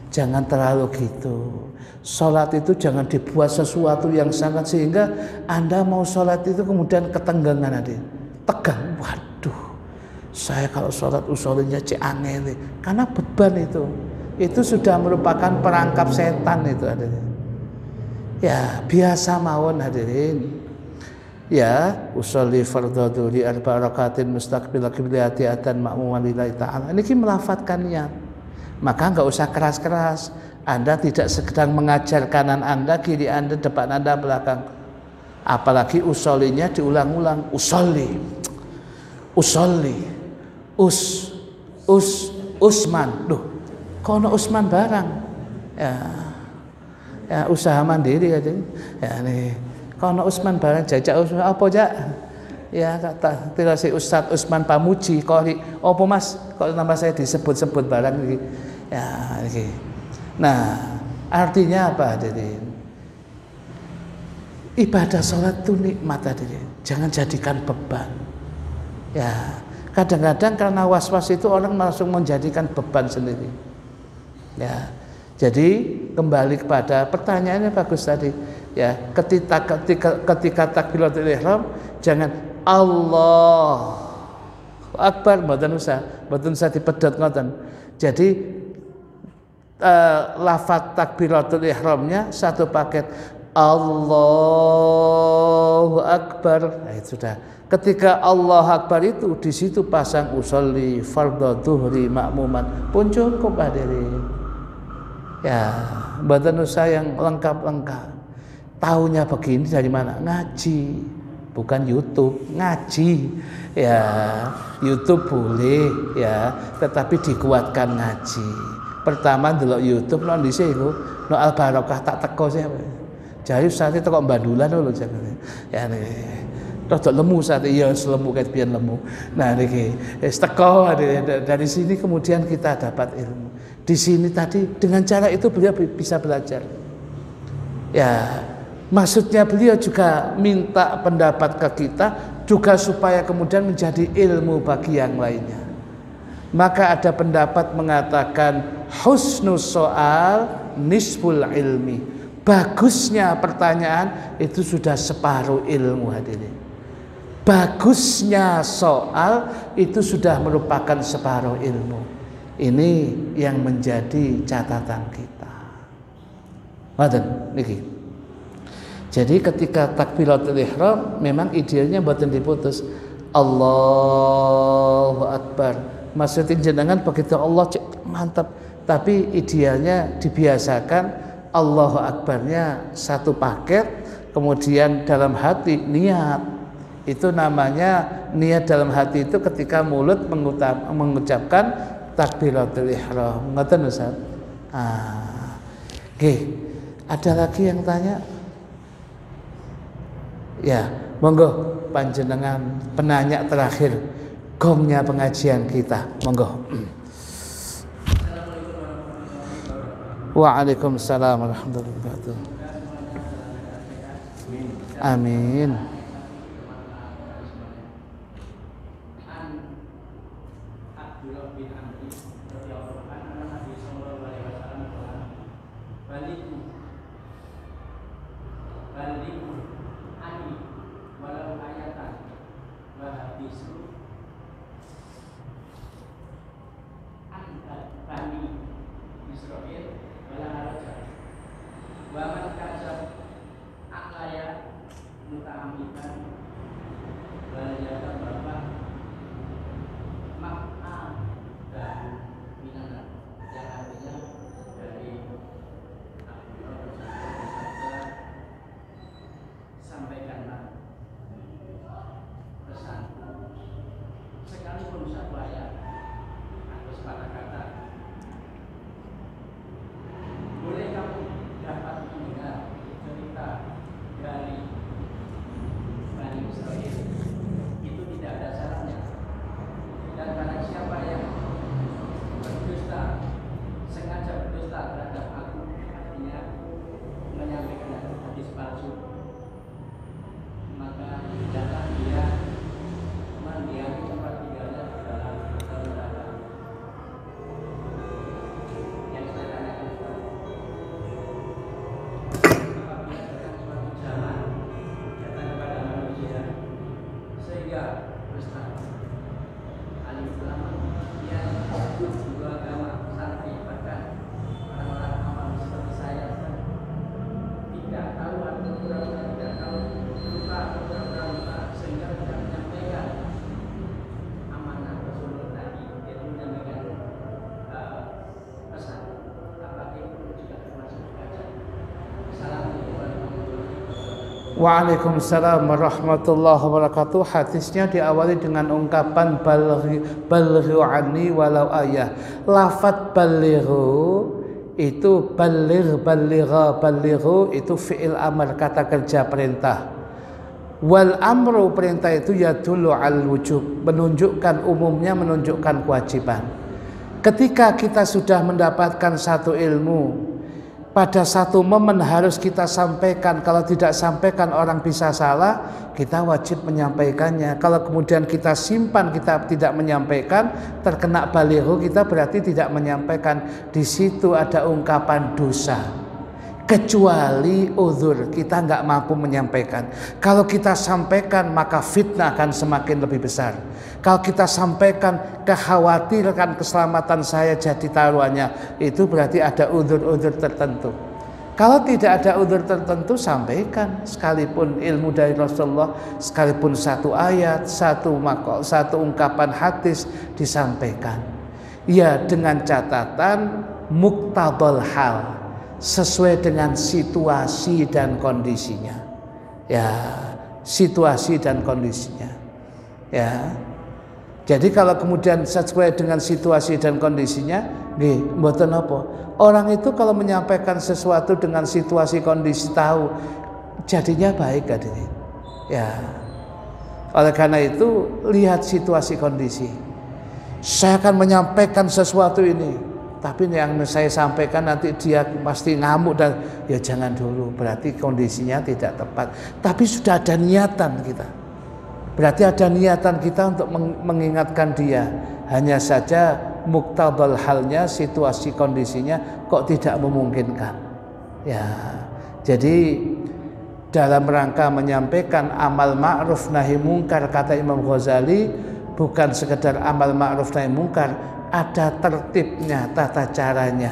A: Jangan terlalu gitu. Sholat itu jangan dibuat sesuatu yang sangat sehingga Anda mau sholat itu kemudian ketenggangan nanti. Tegang, waduh. Saya kalau sholat usollinya angel, karena beban itu. Itu sudah merupakan perangkap setan itu hadirin. Ya biasa mawon hadirin. Ya usolli fardhu li arba rakaatin mustaqbil qiblati atan ma'muman lillahi ta'ala. Ini melafatkan niat. Maka enggak usah keras-keras. Anda tidak sedang mengajar kanan Anda, kiri Anda, depan Anda, belakang. Apalagi usollinya diulang-ulang. Usolli. Usman. Duh, kono Usman barang. Ya usaha mandiri aja. Ya nih, kono Usman barang jajak Usman apa jak? Ya kata tidak si Ustadz Usman Pamuji kori. Apa mas? Kok nama saya disebut-sebut barang ini? Ya ini. Nah, artinya apa hadirin? Ibadah sholat itu nikmat hadirin. Jangan jadikan beban. Ya, kadang-kadang karena was-was itu orang langsung menjadikan beban sendiri. Ya. Jadi kembali kepada pertanyaannya bagus tadi. Ya, ketika takbiratul ihram jangan Allah Akbar mboten usah dipedhot ngoten. Jadi lafaz takbiratul ihramnya satu paket Allahu Akbar. Nah, itu sudah. Ketika Allah Akbar itu di situ pasang usolli fardhu dhuhri makmuman pun cukup hadirin. Ya, mboten usah yang lengkap-lengkap. Taunya begini dari mana? Ngaji, bukan YouTube, ngaji. Ya, YouTube boleh ya, tetapi dikuatkan ngaji. Pertama delok YouTube non dhisik iku, no Al Barokah tak teko siapa. Jadi saat itu kok bandulan lho jane. Ya nih. Rodok lemu saat iya lemu kayak pian lemu. Nah niki wis teko dari sini kemudian kita dapat ilmu. Di sini tadi dengan cara itu beliau bisa belajar. Ya, maksudnya beliau juga minta pendapat ke kita juga supaya kemudian menjadi ilmu bagi yang lainnya. Maka ada pendapat mengatakan husnus soal nisful ilmi. Bagusnya pertanyaan itu sudah separuh ilmu hadirin. Bagusnya soal itu sudah merupakan separuh ilmu. Ini yang menjadi catatan kita. Ngoten niki. Jadi ketika takbiratul ihram memang idealnya mboten diputus. Allahu Akbar. Maksudnya jenengan begitu Allah mantap, tapi idealnya dibiasakan Allahu Akbarnya satu paket, kemudian dalam hati niat. Itu namanya niat dalam hati itu ketika mulut mengucapkan takbiratul ihram. Ngoten Ustaz. Oke. Ada lagi yang tanya? Ya, monggo panjenengan penanya terakhir. Gongnya pengajian kita. Monggo. Waalaikumsalam warahmatullahi wabarakatuh. Amin.
B: Wa man kadzab aqlaya muta'am
A: Waalaikumsalam warahmatullahi wabarakatuh. Hadisnya diawali dengan ungkapan balighu anni walau ayah. Lafadz balighu itu balighu itu fi'il amr, kata kerja perintah. Wal amru, perintah itu yadullu al wujub, menunjukkan, umumnya menunjukkan kewajiban. Ketika kita sudah mendapatkan satu ilmu, pada satu momen harus kita sampaikan. Kalau tidak sampaikan orang bisa salah, kita wajib menyampaikannya. Kalau kemudian kita simpan, kita tidak menyampaikan, terkena balighu, kita berarti tidak menyampaikan. Di situ ada ungkapan dosa. Kecuali uzur, kita nggak mampu menyampaikan. Kalau kita sampaikan, maka fitnah akan semakin lebih besar. Kalau kita sampaikan, kekhawatiran keselamatan saya jadi taruhannya, itu berarti ada uzur-uzur tertentu. Kalau tidak ada uzur tertentu, sampaikan. Sekalipun ilmu dari Rasulullah, sekalipun satu ayat, satu ungkapan hadis, disampaikan. Ya, dengan catatan muqtadal hal, sesuai dengan situasi dan kondisinya. Ya, situasi dan kondisinya. Ya. Jadi kalau kemudian sesuai dengan situasi dan kondisinya, nggih, mboten apa. Orang itu kalau menyampaikan sesuatu dengan situasi kondisi tahu, jadinya baik hadirin. Ya. Oleh karena itu, lihat situasi kondisi. Saya akan menyampaikan sesuatu ini, tapi yang saya sampaikan nanti dia pasti ngamuk, dan ya jangan dulu, berarti kondisinya tidak tepat. Tapi sudah ada niatan kita. Berarti ada niatan kita untuk mengingatkan dia. Hanya saja muqtadal halnya, situasi kondisinya kok tidak memungkinkan. Ya. Jadi dalam rangka menyampaikan amal ma'ruf nahi mungkar, kata Imam Ghazali, bukan sekedar amal ma'ruf nahi mungkar, ada tertibnya, tata caranya.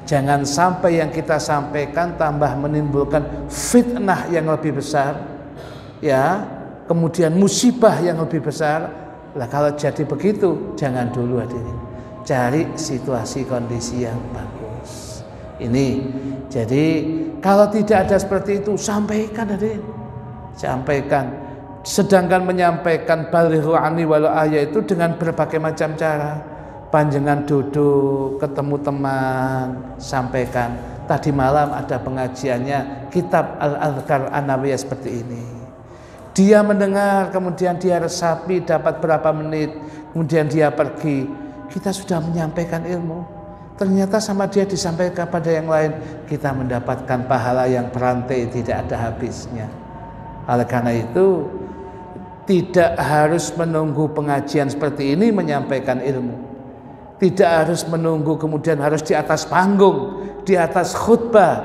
A: Jangan sampai yang kita sampaikan tambah menimbulkan fitnah yang lebih besar, ya, kemudian musibah yang lebih besar. Lah kalau jadi begitu, jangan dulu hadirin. Cari situasi kondisi yang bagus. Ini, jadi kalau tidak ada seperti itu, sampaikan hadirin. Sampaikan. Sedangkan menyampaikan balighu anni walau ayah itu dengan berbagai macam cara. Panjenengan duduk, ketemu teman, sampaikan. Tadi malam ada pengajiannya kitab Al-Adhkar An-Nawawiyah seperti ini. Dia mendengar, kemudian dia resapi dapat berapa menit, kemudian dia pergi. Kita sudah menyampaikan ilmu. Ternyata sama dia disampaikan pada yang lain, kita mendapatkan pahala yang berantai tidak ada habisnya. Oleh karena itu, tidak harus menunggu pengajian seperti ini menyampaikan ilmu. Tidak harus menunggu kemudian harus di atas panggung, di atas khutbah.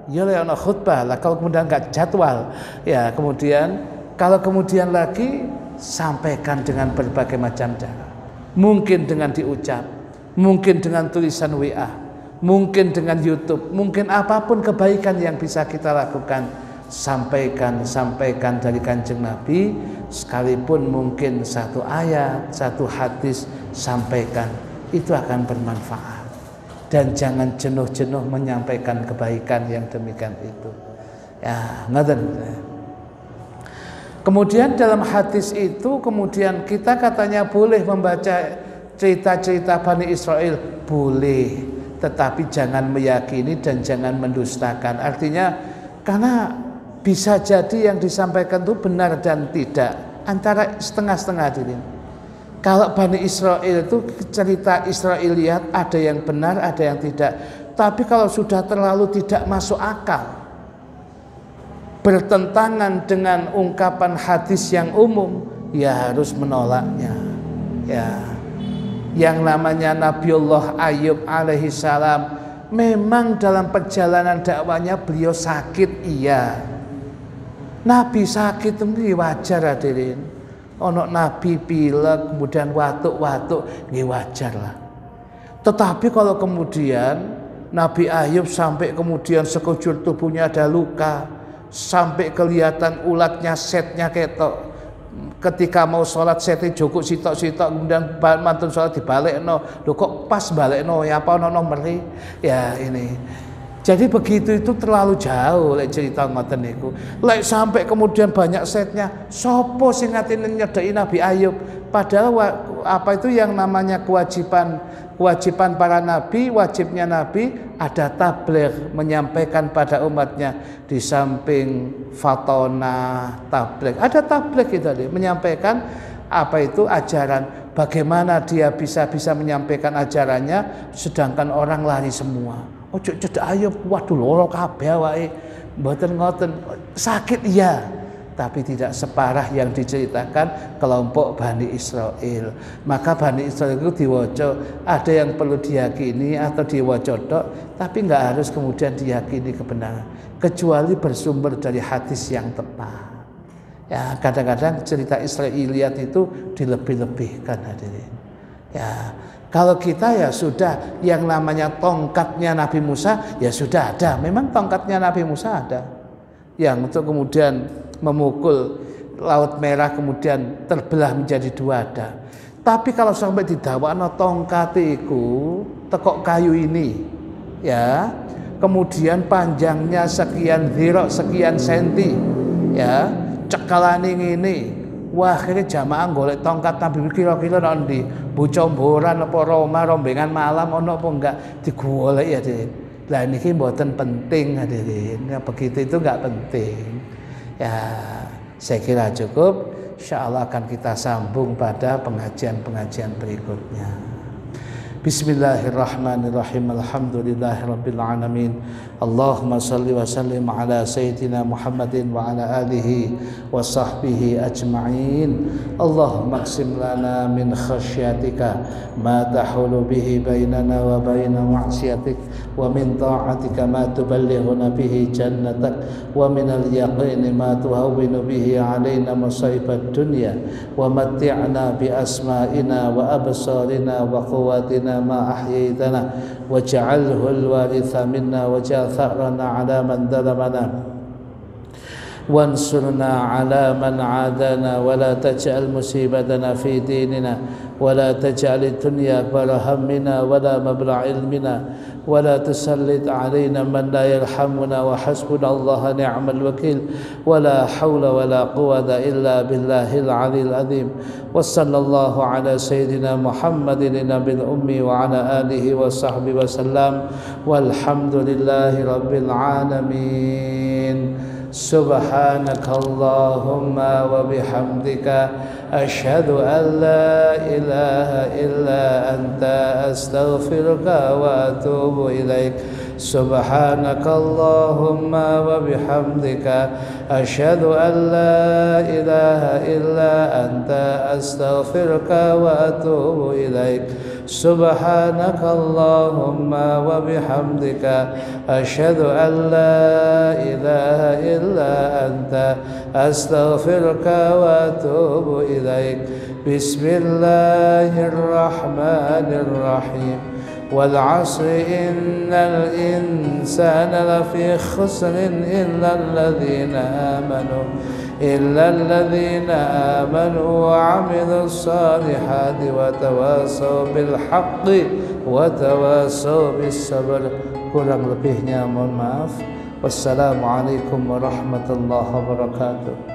A: Ya lah, khutbah lah. Kalau kemudian nggak jadwal, ya kemudian kalau kemudian lagi sampaikan dengan berbagai macam cara. Mungkin dengan diucap, mungkin dengan tulisan WA, mungkin dengan YouTube, mungkin apapun kebaikan yang bisa kita lakukan. sampaikan dari Kanjeng Nabi, sekalipun mungkin satu ayat, satu hadis, sampaikan, itu akan bermanfaat. Dan jangan jenuh-jenuh menyampaikan kebaikan yang demikian itu. Ya, ngoten. Kemudian dalam hadis itu kemudian kita katanya boleh membaca cerita-cerita Bani Israel, boleh, tetapi jangan meyakini dan jangan mendustakan. Artinya karena bisa jadi yang disampaikan itu benar dan tidak, antara setengah-setengah diri. Kalau Bani Israel itu cerita Israiliyat, ada yang benar, ada yang tidak. Tapi kalau sudah terlalu tidak masuk akal, bertentangan dengan ungkapan hadis yang umum, ya harus menolaknya. Ya, yang namanya Nabiullah Ayub alaihi salam, memang dalam perjalanan dakwanya beliau sakit, iya. Nabi sakit itu wajar, hadirin. Ono Nabi pilek, kemudian watuk-watuk, nggih wajar lah. Tetapi kalau kemudian Nabi Ayub sampai kemudian sekujur tubuhnya ada luka, sampai kelihatan ulatnya, setnya ketok. Ketika mau sholat setnya joko sitok-sitok, kemudian mantun sholat dibalekno. Loh kok pas balekno, ya apa ono meri? Ya ini. Jadi begitu itu terlalu jauh lek cerita ngoten niku. Lek sampai kemudian banyak setnya, sopo sing ngatine nyedeki Nabi Ayub? Padahal apa itu yang namanya kewajiban para nabi, wajibnya nabi ada tabligh, menyampaikan pada umatnya. Di samping fatona tabligh, ada tabligh itu tadi, menyampaikan apa itu ajaran. Bagaimana dia bisa menyampaikan ajarannya sedangkan orang lari semua. Ojo cedak Ayub, waduh loro kabeh awake. Mboten ngoten, sakit iya, tapi tidak separah yang diceritakan kelompok Bani Israel. Maka Bani Israel itu diwaca, ada yang perlu diyakini atau diwaca tok, tapi enggak harus kemudian diyakini kebenaran, kecuali bersumber dari hadis yang tepat. Ya, kadang-kadang cerita Israiliyat itu dilebih-lebihkan, hadirin. Ya, kalau kita ya sudah, yang namanya tongkatnya Nabi Musa ya sudah ada. Memang tongkatnya Nabi Musa ada, yang untuk kemudian memukul Laut Merah kemudian terbelah menjadi dua ada. Tapi kalau sampai didawakno tongkat iku tekok kayu ini, ya, kemudian panjangnya sekian dhira, sekian senti, ya, cekalane ngene. Wah, akhirnya jamaah golek tongkat Nabi kira-kira nanti Bocomboran apa Roma rombengan malam ono apa enggak digolek ya, hadirin. Lah niki mboten penting, hadirin. Ya, begitu itu enggak penting. Ya, saya kira cukup. Insyaallah akan kita sambung pada pengajian-pengajian berikutnya. Bismillahirrahmanirrahim. Alhamdulillahirabbil alamin. Allahumma shalli wa sallim ala sayyidina Muhammadin wa ala alihi wa sahbihi ajma'in. Allahumma qsim lana min khasyatika ma tahulu bihi bainana wa baina ma'siyatik, wa min ta'atika ma tuballighuna bihi jannatak, wa min al-yaqini ma tuhawwinu bihi alaina masaibat dunya, wa matti'na bi asma'ina wa absarina wa quwwatina ما أحييتنا واجعله الوارث منا واجعل ثأرنا على من ظلمنا وانصرنا على من عادانا ولا تجعل مصيبتنا في ديننا ولا تجعل الدنيا أكبر همنا ولا مبلغ علمنا ولا تسلط علينا من لا يرحمنا وحسبنا الله نعم الوكيل ولا حول ولا قوة إلا بالله العلي العظيم وصلى الله على سيدنا محمد النبي الأمي وعلى آله وصحبه وسلم والحمد لله رب العالمين. سبحانك اللهم وبحمدك أشهد أن لا إله إلا أنت أستغفرك وأتوب إليك. سبحانك اللهم وبحمدك أشهد أن لا إله إلا أنت أستغفرك وأتوب إليك. سبحانك اللهم وبحمدك أشهد أن لا إله إلا أنت أستغفرك وأتوب إليك. بسم الله الرحمن الرحيم. wal 'asri innal insana lafi khusr illa alladhina amanu wa 'amilus salihati wa tawasaw bil haqqi wa tawasaw bis sabr. Kurang lebihnya mohon maaf. Wassalamualaikum warahmatullahi wabarakatuh.